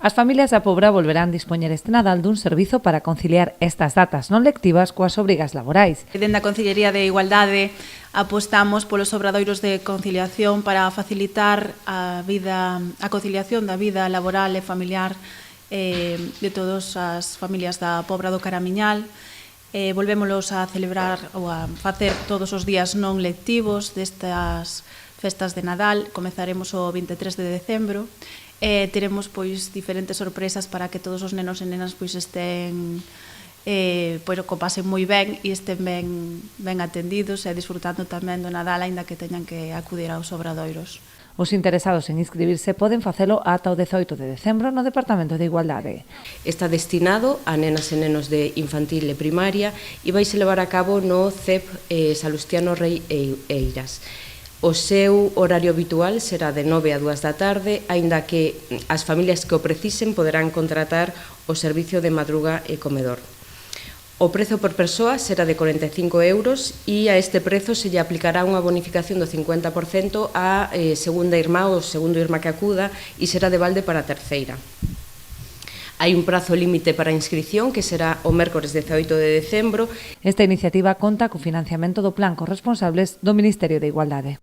As familias da Pobra volverán dispoñer este Nadal dun servizo para conciliar estas datas non lectivas coas obrigas laborais. Dende a Consellería de Igualdade apostamos polos obradoiros de conciliación para facilitar a conciliación da vida laboral e familiar de todas as familias da Pobra do Caramiñal. Volvémolos a celebrar ou a facer todos os días non lectivos destas festas de Nadal. Comezaremos o 23 de decembro. Teremos diferentes sorpresas para que todos os nenos e nenas estén que pasen moi ben e estén ben atendidos e disfrutando tamén do Nadal, aínda que teñan que acudir aos obradoiros. Os interesados en inscribirse poden facelo ata o 18 de decembro no Departamento de Igualdade. Está destinado a nenas e nenos de infantil e primaria e vaise levar a cabo no CEP Salustiano Rei Eiras. O seu horario habitual será de 9 a 2 da tarde, aínda que as familias que o precisen poderán contratar o servicio de madruga e comedor. O prezo por persoa será de 45 euros e a este prezo se lle aplicará unha bonificación do 50% á segunda irmá ou segundo irmá que acuda e será de balde para a terceira. Hai un prazo límite para a inscripción que será o mércores 18 de decembro. Esta iniciativa conta co financiamento do Plan Corresponsables do Ministerio de Igualdade.